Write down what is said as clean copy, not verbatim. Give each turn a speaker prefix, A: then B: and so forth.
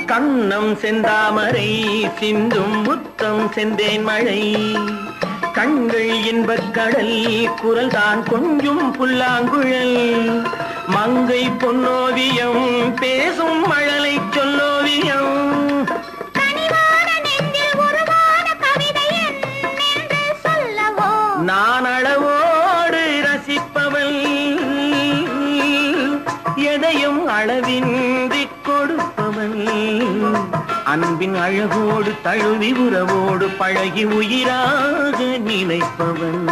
A: கண்ணம் செந்தாமரை சிந்தும் முத்தம் செந்தேன் மழை கண்கள் இன்பக் கடல் குரல் தான் கொஞ்சும் புல்லாங்குழல் மங்கை பொன்னோவியம் பேசும் மழலை சொல்லோவியம் நான் அளவோடு ரசிப்பவள் எதையும் அளவின்றி கொடுப்பவள் அன்பின் அழகோடு தழுவி உறவோடு பழகி உயிராக நினைப்பவன்